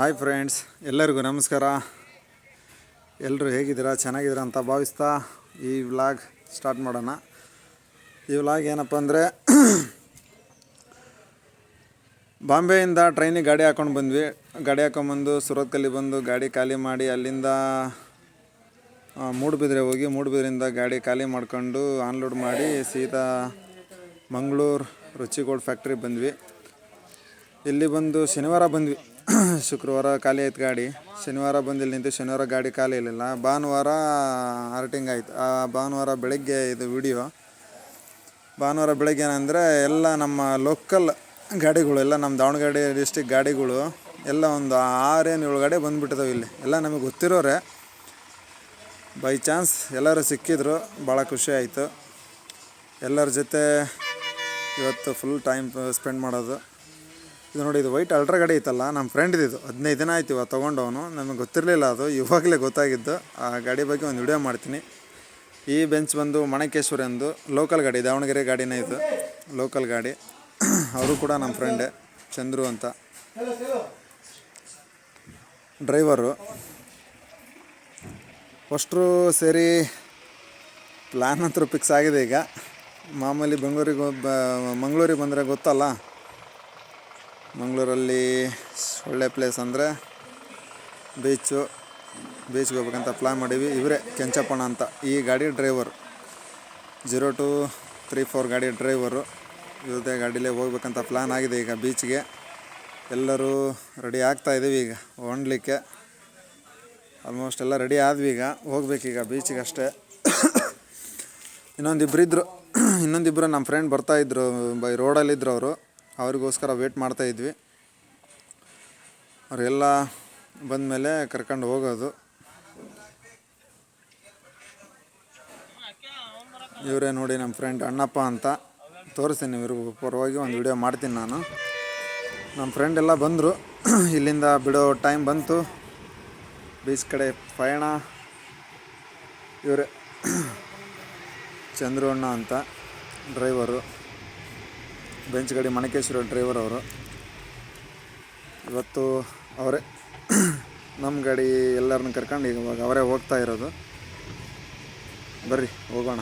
Hi friends, ಎಲ್ಲರಿಗೂ ನಮಸ್ಕಾರ. ಎಲ್ಲರೂ ಹೇಗಿದ್ದೀರಾ? ಚೆನ್ನಾಗಿದ್ದೀರಾ ಅಂತ ಭಾವಿಸ್ತಾ ಈ ವ್ಲಾಗ್ ಸ್ಟಾರ್ಟ್ ಮಾಡೋಣ. ಈ ವ್ಲಾಗ್ ಏನಪ್ಪ ಅಂದರೆ ಬಾಂಬೆಯಿಂದ ಟ್ರೈನಿಗೆ ಗಾಡಿ ಹಾಕ್ಕೊಂಡು ಬಂದ್ವಿ. ಗಾಡಿ ಹಾಕ್ಕೊಂಬಂದು ಸುರತ್ಕಲ್ಲಿ ಬಂದು ಗಾಡಿ ಖಾಲಿ ಮಾಡಿ ಅಲ್ಲಿಂದ ಮೂಡುಬಿದ್ರೆ ಹೋಗಿ ಮೂಡುಬಿದ್ರಿಂದ ಗಾಡಿ ಖಾಲಿ ಮಾಡ್ಕೊಂಡು ಆನ್ಲೋಡ್ ಮಾಡಿ ಸೀದಾ ಮಂಗಳೂರು ರುಚಿಗೋಲ್ಡ್ ಫ್ಯಾಕ್ಟ್ರಿ ಬಂದ್ವಿ. ಇಲ್ಲಿ ಬಂದು ಶನಿವಾರ ಬಂದ್ವಿ. ಶುಕ್ರವಾರ ಖಾಲಿ ಆಯ್ತು ಗಾಡಿ. ಶನಿವಾರ ಬಂದು ಇಲ್ಲಿ ನಿಂತು ಶನಿವಾರ ಗಾಡಿ ಖಾಲಿ ಇರಲಿಲ್ಲ. ಭಾನುವಾರ ಆರ್ಟಿಂಗ್ ಆಯಿತು. ಭಾನುವಾರ ಬೆಳಗ್ಗೆ ಇದು ವಿಡಿಯೋ. ಭಾನುವಾರ ಬೆಳಗ್ಗೆ ಏನಂದರೆ ಎಲ್ಲ ನಮ್ಮ ಲೋಕಲ್ ಗಾಡಿಗಳು, ಎಲ್ಲ ನಮ್ಮ ದಾವಣಗೆರೆ ಡಿಸ್ಟಿಕ್ ಗಾಡಿಗಳು ಎಲ್ಲ ಒಂದು 6-7 ಗಾಡಿ ಬಂದುಬಿಟ್ಟಿದ್ದಾವೆ. ಇಲ್ಲಿ ಎಲ್ಲ ನಮಗೆ ಗೊತ್ತಿರೋರೆ. ಬೈ ಚಾನ್ಸ್ ಎಲ್ಲರೂ ಸಿಕ್ಕಿದ್ರು, ಭಾಳ ಖುಷಿ ಆಯಿತು. ಎಲ್ಲರ ಜೊತೆ ಇವತ್ತು ಫುಲ್ ಟೈಮ್ ಸ್ಪೆಂಡ್ ಮಾಡೋದು. ಇದು ನೋಡಿ, ಇದು ವೈಟ್ ಅಲ್ಟ್ರಾ ಗಾಡಿ ಐತಲ್ಲ, ನಮ್ಮ ಫ್ರೆಂಡ್ದು. ಇದು 15 ದಿನ ಆಯ್ತು ಇವಾಗ ತೊಗೊಂಡವನು. ನಮಗೆ ಗೊತ್ತಿರಲಿಲ್ಲ, ಅದು ಇವಾಗಲೇ ಗೊತ್ತಾಗಿದ್ದು. ಆ ಗಾಡಿ ಬಗ್ಗೆ ಒಂದು ವಿಡಿಯೋ ಮಾಡ್ತೀನಿ. ಈ ಬೆಂಚ್ ಬಂದು ಮಣಕೇಶ್ವರಿ ಎಂದು ಲೋಕಲ್ ಗಾಡಿ, ದಾವಣಗೆರೆ ಗಾಡಿನೇ ಇದು, ಲೋಕಲ್ ಗಾಡಿ. ಅವರು ಕೂಡ ನಮ್ಮ ಫ್ರೆಂಡೇ, ಚಂದ್ರು ಅಂತ ಡ್ರೈವರು. ಅಷ್ಟರು ಸೇರಿ ಪ್ಲ್ಯಾನ್ ಅಂತೂ ಫಿಕ್ಸ್ ಆಗಿದೆ. ಈಗ ಮಾಮೂಲಿ ಮಂಗಳೂರಿಗೆ ಬಂದರೆ ಗೊತ್ತಲ್ಲ, ಮಂಗಳೂರಲ್ಲಿ ಒಳ್ಳೆ ಪ್ಲೇಸ್ ಅಂದರೆ ಬೀಚ್ಗೆ ಹೋಗ್ಬೇಕಂತ ಪ್ಲ್ಯಾನ್ ಮಾಡೀವಿ. ಇವರೇ ಕೆಂಚಪ್ಪಣ್ಣ ಅಂತ, ಈ ಗಾಡಿ ಡ್ರೈವರು, 0234 ಗಾಡಿ ಡ್ರೈವರು. ಇವ್ರದ್ದೇ ಗಾಡಿಲೇ ಹೋಗ್ಬೇಕಂತ ಪ್ಲ್ಯಾನ್ ಆಗಿದೆ. ಈಗ ಬೀಚ್ಗೆ ಎಲ್ಲರೂ ರೆಡಿ ಆಗ್ತಾಯಿದ್ದೀವಿ ಈಗ ಹೊಂಡ್ಲಿಕ್ಕೆ. ಆಲ್ಮೋಸ್ಟ್ ಎಲ್ಲ ರೆಡಿ ಆದ್ವಿ. ಈಗ ಹೋಗ್ಬೇಕೀಗ ಬೀಚಿಗೆ ಅಷ್ಟೇ. ಇನ್ನೊಂದಿಬ್ಬರು ನಮ್ಮ ಫ್ರೆಂಡ್ ಬರ್ತಾಯಿದ್ರು, ಬೈ ರೋಡಲ್ಲಿದ್ದರು ಅವರು. ಅವ್ರಿಗೋಸ್ಕರ ವೇಟ್ ಮಾಡ್ತಾಯಿದ್ವಿ. ಅವರೆಲ್ಲ ಬಂದಮೇಲೆ ಕರ್ಕೊಂಡು ಹೋಗೋದು. ಇವರೇ ನೋಡಿ ನಮ್ಮ ಫ್ರೆಂಡ್ ಅಣ್ಣಪ್ಪ ಅಂತ. ತೋರಿಸ್ತೀನಿ, ಇವ್ರಿಗೂ ಪರವಾಗಿ ಒಂದು ವಿಡಿಯೋ ಮಾಡ್ತೀನಿ ನಾನು. ನಮ್ಮ ಫ್ರೆಂಡ್ ಎಲ್ಲ ಬಂದರು. ಇಲ್ಲಿಂದ ಬಿಡೋ ಟೈಮ್ ಬಂತು. ಬೀಚ್ ಕಡೆ ಪಯಣ. ಇವರೇ ಚಂದ್ರು ಅಣ್ಣ ಅಂತ ಡ್ರೈವರು, ಬೆಂಚ್ ಗಾಡಿ ಮಣಕೇಶ್ವರ ಡ್ರೈವರ್ ಅವರು. ಇವತ್ತು ಅವರೇ ನಮ್ಮ ಗಾಡಿ ಎಲ್ಲರನ್ನ ಕರ್ಕೊಂಡು ಇವಾಗ ಅವರೇ ಹೋಗ್ತಾ ಇರೋದು. ಬರ್ರಿ ಹೋಗೋಣ.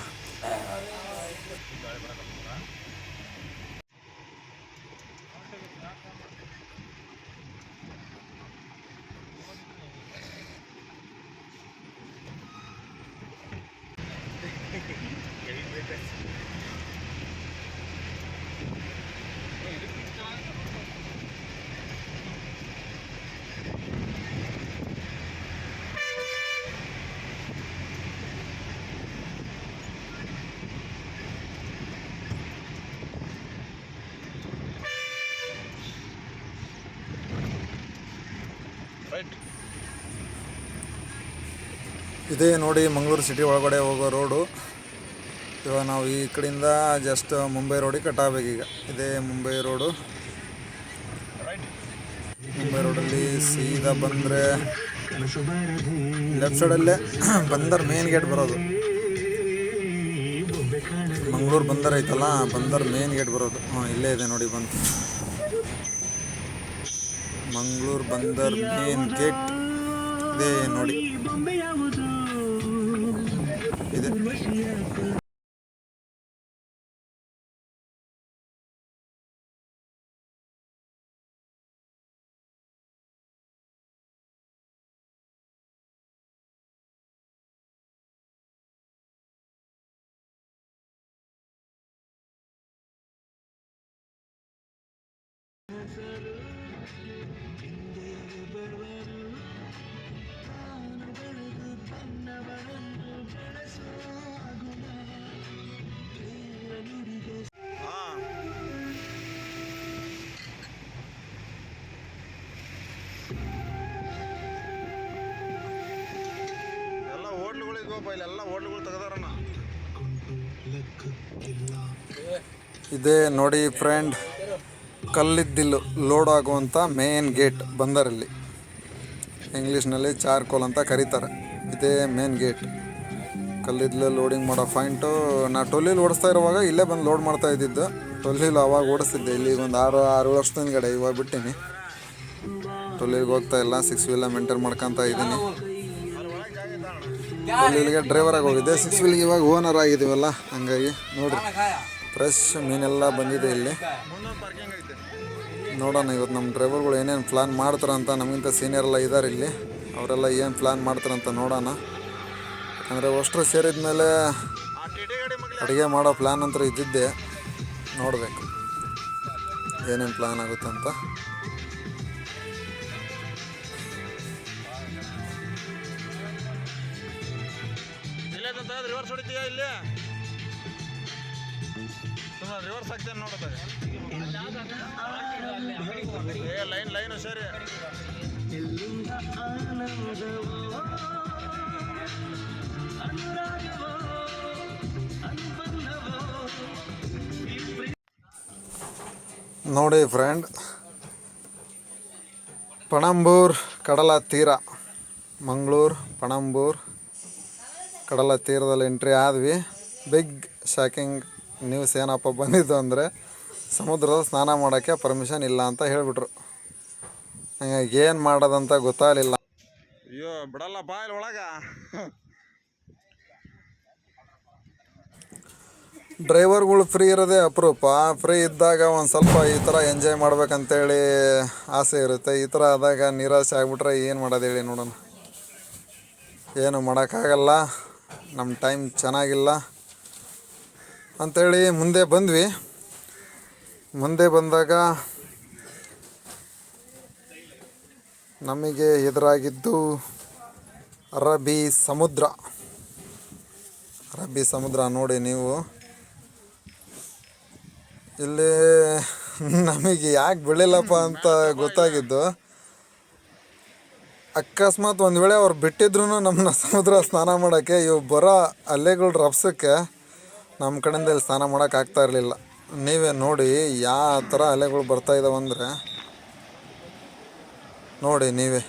ಇದೇ ನೋಡಿ ಮಂಗಳೂರು ಸಿಟಿ ಒಳಗಡೆ ಹೋಗೋ ರೋಡು. ಇವಾಗ ನಾವು ಈ ಕಡೆಯಿಂದ ಜಸ್ಟ್ ಮುಂಬೈ ರೋಡಿಗೆ ಕಟ್ಟಾಗಬೇಕೀಗ. ಇದೇ ಮುಂಬೈ ರೋಡು. ಮುಂಬೈ ರೋಡಲ್ಲಿ ಸೀದಾ ಬಂದರೆ ಲೆಫ್ಟ್ ಸೈಡಲ್ಲೇ ಬಂದರ್ ಮೇನ್ ಗೇಟ್ ಬರೋದು. ಮಂಗಳೂರು ಬಂದರ್ ಐತಲ್ಲ, ಬಂದರ್ ಮೇನ್ ಗೇಟ್ ಬರೋದು. ಇಲ್ಲೇ ಇದೆ ನೋಡಿ, ಬಂತು ಮಂಗಳೂರು ಬಂದರ್ ಮೇನ್ ಗೇಟ್. ಇದೇ ನೋಡಿ ಇದೆ. ಇಲ್ಲೆಲ್ಲ ಹೋಟ್ಲುಗಳು ತೆಗೆದಾರಣ್ಣ. ಇದೇ ನೋಡಿ ಫ್ರೆಂಡ್, ಕಲ್ಲಿದ್ದಿಲ್ಲು ಲೋಡ್ ಆಗುವಂಥ ಮೇನ್ ಗೇಟ್ ಬಂದರಲ್ಲಿ. ಇಂಗ್ಲೀಷ್ನಲ್ಲಿ ಚಾರ್ಕೋಲ್ ಅಂತ ಕರೀತಾರೆ. ಇದೇ ಮೇನ್ ಗೇಟ್. ಕಲ್ಲಿದ್ದಲು ಲೋಡಿಂಗ್ ಮಾಡೋ ಪಾಯಿಂಟು. ನಾ ಟೊಲ್ಲಿಲಿ ಓಡಿಸ್ತಾ ಇರುವಾಗ ಇಲ್ಲೇ ಬಂದು ಲೋಡ್ ಮಾಡ್ತಾ ಇದ್ದಿದ್ದು. ಟೊಲ್ಲಿಲಿ ಅವಾಗ ಓಡಿಸ್ತಿದ್ದೆ. ಇಲ್ಲಿ ಒಂದು 6-7 ವರ್ಷದ ಹಿಂದ್ಗಡೆ, ಇವಾಗ ಬಿಟ್ಟಿನಿ. ಟೊಲ್ಲಿಗೆ ಹೋಗ್ತಾ ಇಲ್ಲ, 6 ವೀಲ ಮೇಂಟೈನ್ ಮಾಡ್ಕೊತಾ ಇದ್ದೀನಿ. ಟೊಲ್ಲಿಗೆ ಡ್ರೈವರಾಗಿ ಹೋಗಿದ್ದೆ, 6 ವೀಲ್ಗೆ ಇವಾಗ ಓನರ್ ಆಗಿದ್ದೀವಲ್ಲ, ಹಂಗಾಗಿ ನೋಡಿರಿ ಫ್ರೆಶ್ ಮೀನೆಲ್ಲ ಬಂದಿದೆ ಇಲ್ಲಿ. ನೋಡೋಣ ಇವತ್ತು ನಮ್ಮ ಡ್ರೈವರ್ಗಳು ಏನೇನು ಪ್ಲ್ಯಾನ್ ಮಾಡ್ತಾರಂತ. ನಮಗಿಂತ ಸೀನಿಯರ್ ಎಲ್ಲ ಇದ್ದಾರೆ ಇಲ್ಲಿ, ಅವರೆಲ್ಲ ಏನು ಪ್ಲ್ಯಾನ್ ಮಾಡ್ತಾರಂತ ನೋಡೋಣ. ಯಾಕಂದರೆ ಅಷ್ಟರು ಸೇರಿದ ಮೇಲೆ ಅಡುಗೆ ಮಾಡೋ ಪ್ಲ್ಯಾನ್ ಅಂತೂ ಇದ್ದಿದ್ದೆ, ನೋಡಬೇಕು ಏನೇನು ಪ್ಲ್ಯಾನ್ ಆಗುತ್ತಂತ. ರಿವರ್ಸ್ ಹೊಡಿತೀಯಾ ಇಲ್ಲಿ? ರಿವರ್ಸ್ ಆಗ್ತೇನೆ ನೋಡೋದಾಗ ಲೈನು ಸರಿ. ನೋಡಿ ಫ್ರೆಂಡ್, ಪಣಂಬೂರು ಕಡಲ ತೀರ, ಮಂಗಳೂರು ಪಣಂಬೂರು ಕಡಲ ತೀರದಲ್ಲಿ ಎಂಟ್ರಿ ಆದ್ವಿ. ಬಿಗ್ ಶಾಕಿಂಗ್ ನ್ಯೂಸ್ ಏನಪ್ಪ ಬಂದಿದ್ದು ಅಂದರೆ, ಸಮುದ್ರದ ಸ್ನಾನ ಮಾಡೋಕ್ಕೆ ಪರ್ಮಿಷನ್ ಇಲ್ಲ ಅಂತ ಹೇಳಿಬಿಟ್ರು. ಹಂಗಾಗಿ ಏನು ಮಾಡೋದಂತ ಗೊತ್ತಾಗಲಿಲ್ಲ. ಅಯ್ಯೋ ಬಿಡಲ್ಲ ಬಾಯಲ್ಲಿ ಒಳಗೆ. ಡ್ರೈವರ್ಗಳು ಫ್ರೀ ಇರೋದೇ ಅಪರೂಪ. ಫ್ರೀ ಇದ್ದಾಗ ಒಂದು ಸ್ವಲ್ಪ ಈ ಥರ ಎಂಜಾಯ್ ಮಾಡ್ಬೇಕಂತೇಳಿ ಆಸೆ ಇರುತ್ತೆ. ಈ ಥರ ಆದಾಗ ನಿರಾಸೆ ಆಗಿಬಿಟ್ರೆ ಏನು ಮಾಡೋದು ಹೇಳಿ ನೋಡೋಣ. ಏನು ಮಾಡೋಕ್ಕಾಗಲ್ಲ, ನಮ್ಮ ಟೈಮ್ ಚೆನ್ನಾಗಿಲ್ಲ ಅಂಥೇಳಿ ಮುಂದೆ ಬಂದ್ವಿ. ಮುಂದೆ ಬಂದಾಗ ನಮಗೆ ಎದುರಾಗಿದ್ದು ಅರಬ್ಬಿ ಸಮುದ್ರ. ಅರಬ್ಬಿ ಸಮುದ್ರ ನೋಡಿ ನೀವು. ಇಲ್ಲಿ ನಮಗೆ ಯಾಕೆ ಬೀಳಿಲ್ಲಪ್ಪ ಅಂತ ಗೊತ್ತಾಗಿದ್ದು, ಅಕಸ್ಮಾತ್ ಒಂದು ವೇಳೆ ಅವ್ರು ಬಿಟ್ಟಿದ್ರು ನಮ್ಮನ್ನ ಸಮುದ್ರ ಸ್ನಾನ ಮಾಡೋಕ್ಕೆ, ಇವು ಬರೋ ಅಲೆಗಳ ರಭಸಕ್ಕೆ ನಮ್ಮ ಕಡೆಯಿಂದ ಇಲ್ಲಿ ಸ್ನಾನ ಮಾಡೋಕೆ ಆಗ್ತಾ ಇರಲಿಲ್ಲ. ನೀವೇ ನೋಡಿ ಯಾವ ಥರ ಅಲೆಗಳು ಬರ್ತಾಯಿದ್ದಾವೆ ಅಂದರೆ, ನೋಡಿ ನೀವೇ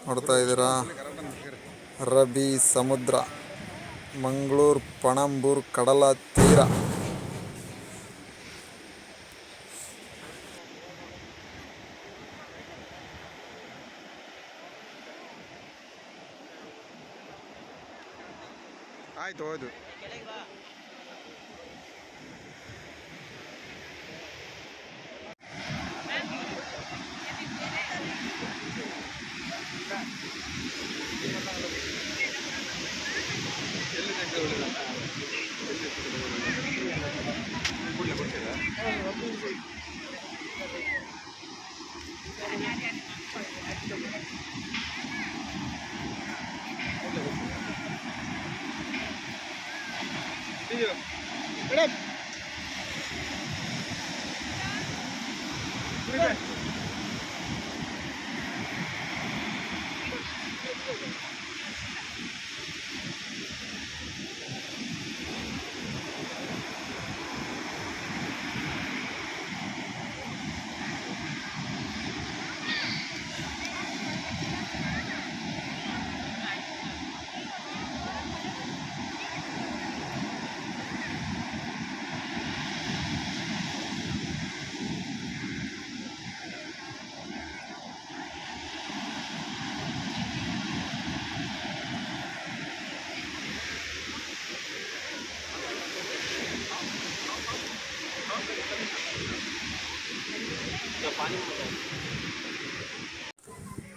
ನೋಡ್ತಾ ಇದ್ದೀರಾ. ಅರಬ್ಬಿ ಸಮುದ್ರ, ಮಂಗಳೂರು ಪಣಂಬೂರು ಕಡಲ ತೀರ. ಆಯ್ತು ಹೌದು.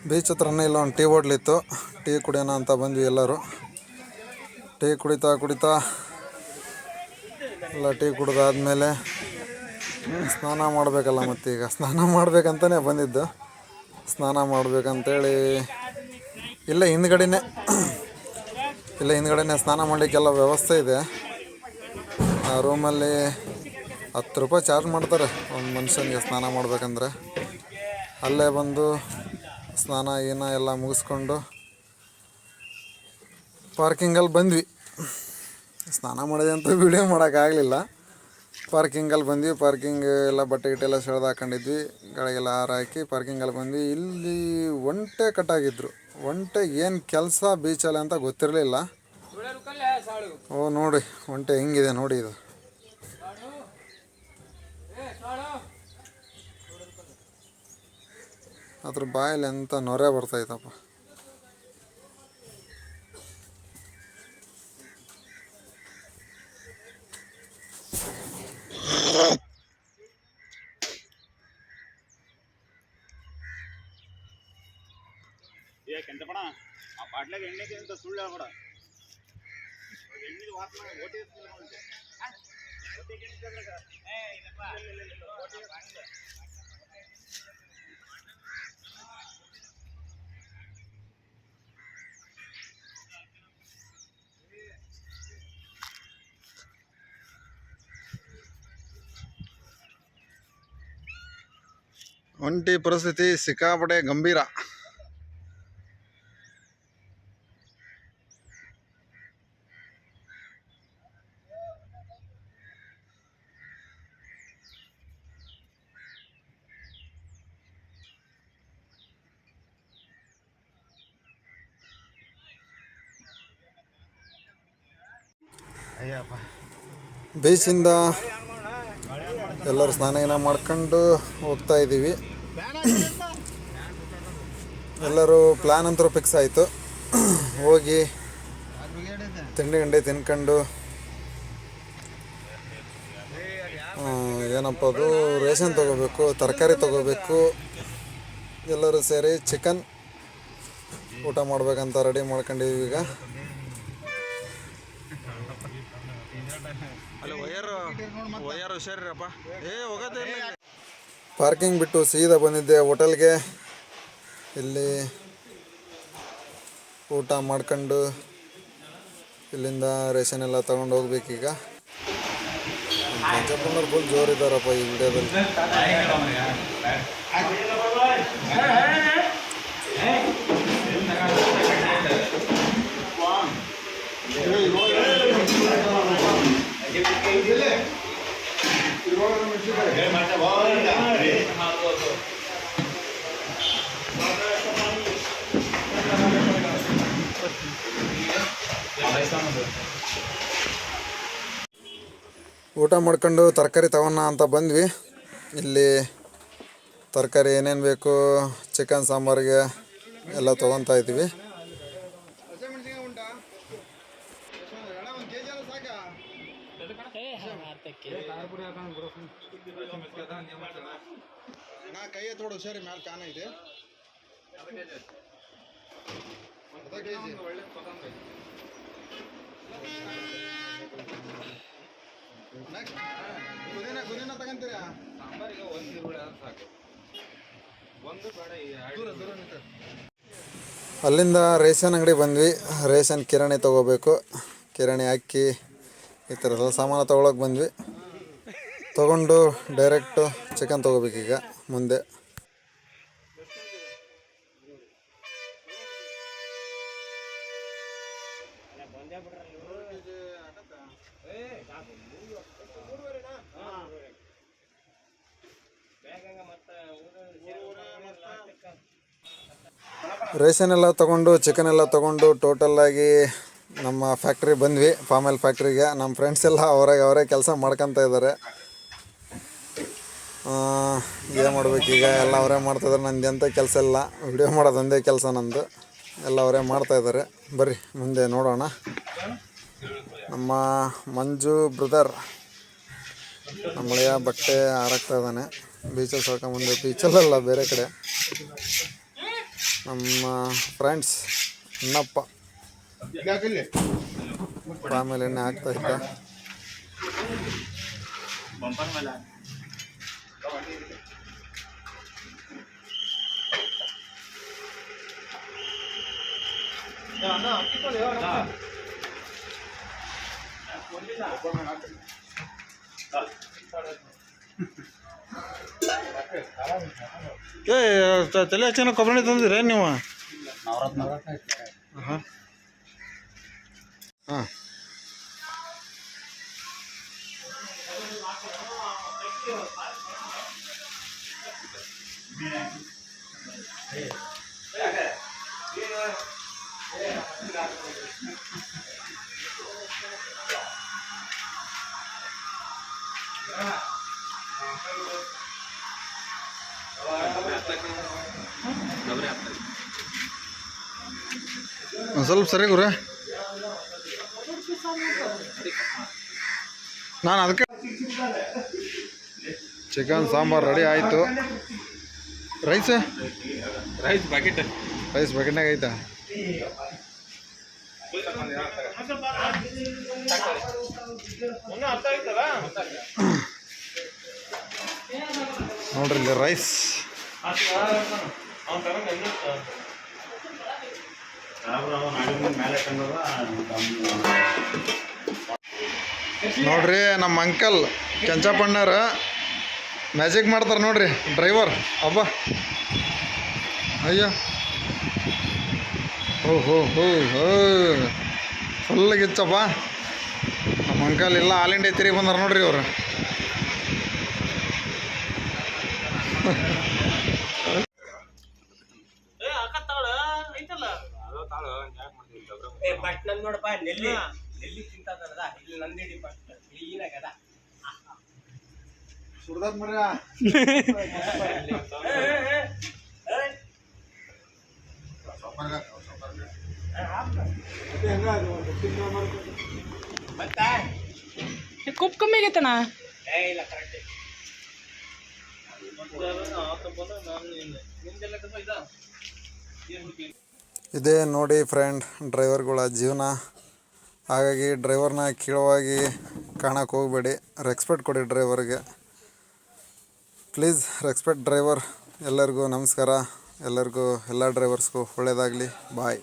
ಬೀಚ್ ಹತ್ರನೇ ಇಲ್ಲ ಒಂದು ಟೀ ಹೋಟ್ಲಿತ್ತು. ಟೀ ಕುಡಿಯೋಣ ಅಂತ ಬಂದ್ವಿ ಎಲ್ಲರೂ. ಟೀ ಕುಡಿತಾ ಎಲ್ಲ ಟೀ ಕುಡಿದಾದ್ಮೇಲೆ ಸ್ನಾನ ಮಾಡಬೇಕಲ್ಲ, ಮತ್ತೀಗ ಸ್ನಾನ ಮಾಡಬೇಕಂತಲೇ ಬಂದಿದ್ದು. ಸ್ನಾನ ಮಾಡಬೇಕಂತೇಳಿ ಇಲ್ಲೇ ಹಿಂದ್ಗಡೆನೇ ಸ್ನಾನ ಮಾಡಲಿಕ್ಕೆಲ್ಲ ವ್ಯವಸ್ಥೆ ಇದೆ. ಆ ರೂಮಲ್ಲಿ 10 ರೂಪಾಯಿ ಚಾರ್ಜ್ ಮಾಡ್ತಾರೆ ಒಂದು ಮನುಷ್ಯನಿಗೆ ಸ್ನಾನ ಮಾಡಬೇಕಂದ್ರೆ. ಅಲ್ಲೇ ಬಂದು ಸ್ನಾನ ಎಲ್ಲ ಮುಗಿಸ್ಕೊಂಡು ಪಾರ್ಕಿಂಗಲ್ಲಿ ಬಂದ್ವಿ. ಸ್ನಾನ ಮಾಡಿದೆ ಅಂತ ವೀಡಿಯೋ ಮಾಡೋಕ್ಕಾಗಲಿಲ್ಲ. ಪಾರ್ಕಿಂಗಲ್ಲಿ ಬಂದ್ವಿ. ಪಾರ್ಕಿಂಗ್ ಎಲ್ಲ ಬಟ್ಟೆ ಗಿಟ್ಟೆಲ್ಲ ಸೆಳೆದು ಹಾಕೊಂಡಿದ್ವಿ, ಗಾಳಿಗೆಲ್ಲ ಹಾರ ಹಾಕಿ ಪಾರ್ಕಿಂಗಲ್ಲಿ ಬಂದ್ವಿ. ಇಲ್ಲಿ ಒಂಟೆ ಕಟ್ಟಾಗಿದ್ರು. ಒಂಟೆಗೆ ಏನು ಕೆಲಸ ಬೀಚಲ್ಲಿ ಅಂತ ಗೊತ್ತಿರಲಿಲ್ಲ. ಓ ನೋಡಿ ಒಂಟೆ ಹೆಂಗಿದೆ ನೋಡಿ ಇದು. ಅದ್ರ ಬಾಯಲ್ಲಿ ಎಂಥ ನೊರೆ ಬರ್ತೈತಪ್ಪ. ಒಂಟಿ ಪರಿಸ್ಥಿತಿ ಸಿಕ್ಕಾಪಟ್ಟೆ ಗಂಭೀರ. ಬೀಚಿಂದ ಎಲ್ಲರೂ ಸ್ನಾನ ಮಾಡ್ಕೊಂಡು ಹೋಗ್ತಾ ಇದ್ದೀವಿ. ಎಲ್ಲರೂ ಪ್ಲ್ಯಾನ್ ಅಂತೂ ಫಿಕ್ಸ್ ಆಯಿತು. ಹೋಗಿ ತಿಂಡಿ ಗಂಡೆ ತಿನ್ಕೊಂಡು ಏನಪ್ಪ ಅದು ರೇಷನ್ ತೊಗೋಬೇಕು, ತರಕಾರಿ ತೊಗೋಬೇಕು. ಎಲ್ಲರೂ ಸೇರಿ ಚಿಕನ್ ಊಟ ಮಾಡ್ಬೇಕಂತ ರೆಡಿ ಮಾಡ್ಕೊಂಡಿದ್ದೀವಿ ಈಗ. ಪಾರ್ಕಿಂಗ್ ಬಿಟ್ಟು ಸೀದಾ ಬಂದಿದ್ದೆ ಹೋಟೆಲ್ಗೆ. ಇಲ್ಲಿ ಊಟ ಮಾಡ್ಕೊಂಡು ಇಲ್ಲಿಂದ ರೇಷನ್ ಎಲ್ಲ ತೊಗೊಂಡು ಹೋಗ್ಬೇಕೀಗ. ಪಂಚಪ್ಪನವ್ರು ಫುಲ್ ಜೋರಿದ್ದಾರಪ್ಪ ಈ ವಿಡಿಯೋದಲ್ಲಿ. ಊಟ ಮಾಡ್ಕೊಂಡು ತರಕಾರಿ ತಗೋಣ ಅಂತ ಬಂದ್ವಿ. ಇಲ್ಲಿ ತರಕಾರಿ ಏನೇನು ಬೇಕು ಚಿಕನ್ ಸಾಂಬಾರಿಗೆ ಎಲ್ಲ ತೊಗೊತಾ ಇದ್ದೀವಿ. ಕೈಯ ತೋಡು ಸರಿ ಮ್ಯಾಲ ಕಾನ ಇದೆ. ಗುದಿನ ತಗೊಂತೀರಾ? ಅಲ್ಲಿಂದ ರೇಷನ್ ಅಂಗಡಿ ಬಂದ್ವಿ. ರೇಷನ್ ಕಿರಾಣಿ ತೊಗೋಬೇಕು. ಕಿರಾಣಿ ಅಕ್ಕಿ ಈ ಥರದ ಸಾಮಾನು ತೊಗೊಳಕ್ಕೆ ಬಂದ್ವಿ. ತೊಗೊಂಡು ಡೈರೆಕ್ಟು ಚಿಕನ್ ತೊಗೋಬೇಕೀಗ ಮುಂದೆ. ರೇಷನ್ ಎಲ್ಲ ತೊಗೊಂಡು ಚಿಕನ್ ಎಲ್ಲ ತೊಗೊಂಡು ಟೋಟಲ್ಲಾಗಿ ನಮ್ಮ ಫ್ಯಾಕ್ಟ್ರಿ ಬಂದ್ವಿ, ಪಾಮ್ ಆಯಿಲ್ ಫ್ಯಾಕ್ಟ್ರಿಗೆ. ನಮ್ಮ ಫ್ರೆಂಡ್ಸ್ ಎಲ್ಲ ಅವರೇ ಕೆಲಸ ಮಾಡ್ಕೊತ ಇದ್ದಾರೆ. ಏನು ಮಾಡ್ಬೇಕೀಗ, ಎಲ್ಲ ಅವರೇ ಮಾಡ್ತಾಯಿದ್ದಾರೆ. ನಂದು ಎಂಥ ಕೆಲಸ ಇಲ್ಲ, ವಿಡಿಯೋ ಮಾಡೋದು ಒಂದೇ ಕೆಲಸ ನಂದು. ಎಲ್ಲ ಅವರೇ ಮಾಡ್ತಾಯಿದ್ದಾರೆ. ಬರ್ರಿ ಮುಂದೆ ನೋಡೋಣ. ನಮ್ಮ ಮಂಜು ಬ್ರದರ್ ನಮ್ಮಳೆಯ ಬಟ್ಟೆ ಹಾರಾಕ್ತಾ ಇದ್ದಾನೆ. ಬೀಚಲ್ಲಿ ಸಾಕೊಂಬಂದು, ಬೀಚಲ್ಲ ಬೇರೆ ಕಡೆ. ನಮ್ಮ ಫ್ರೆಂಡ್ಸ್ ಅಣ್ಣಪ್ಪ ಆಮೇಲೆ ಎಣ್ಣೆ ಹಾಕ್ತಾ ಇದ್ದ. ತಲೆ ಹಚ್ಚಿನ ಕೊಬ್ಬರಿ ತಂದಿರಿ ನೀವು? ಹಾಂ ಹಾಂ ಒಂದು ಸ್ವಲ್ಪ ಸರಿ ಗುರು, ನಾನು ಅದಕ್ಕೆ ಚಿಕನ್ ಸಾಂಬಾರು ರೆಡಿ ಆಯಿತು. ರೈಸ್ ಬಕೆಟ್ನಾಗ ಐತಾ? ನೋಡ್ರಿ ಇಲ್ಲಿ ರೈಸ್. ನೋಡ್ರಿ ನಮ್ಮ ಅಂಕಲ್ ಕೆಂಚಪ್ಪಣ್ಣರ ಮ್ಯಾಜಿಕ್ ಮಾಡ್ತಾರೆ ನೋಡ್ರಿ, ಡ್ರೈವರ್ ಅಬ್ಬ. ಅಯ್ಯೋ ಹೋ ಫುಲ್ ಗಿಚ್ಚಪ್ಪ. ನಮ್ಮ ಅಂಕಲ್ ಎಲ್ಲ ಆಲ್ ಇಂಡಿಯಾ ತಿರುಗಿ ಬಂದಾರ ನೋಡ್ರಿ ಅವರು. खूप कमी घेते ना. ಇದೇ ನೋಡಿ ಫ್ರೆಂಡ್ ಡ್ರೈವರ್ಗಳ ಜೀವನ. ಹಾಗಾಗಿ ಡ್ರೈವರ್ನ ಕೀಳವಾಗಿ ಕಾಣಕ್ಕೆ ಹೋಗಬೇಡಿ, ರೆಸ್ಪೆಕ್ಟ್ ಕೊಡಿ ಡ್ರೈವರ್ಗೆ ಪ್ಲೀಸ್. Respect driver. ಎಲ್ಲರಿಗೂ ನಮಸ್ಕಾರ. ಎಲ್ಲರಿಗೂ ಎಲ್ಲ ಡ್ರೈವರ್ಸ್ಗೂ ಒಳ್ಳೆಯದಾಗಲಿ. ಬಾಯ್.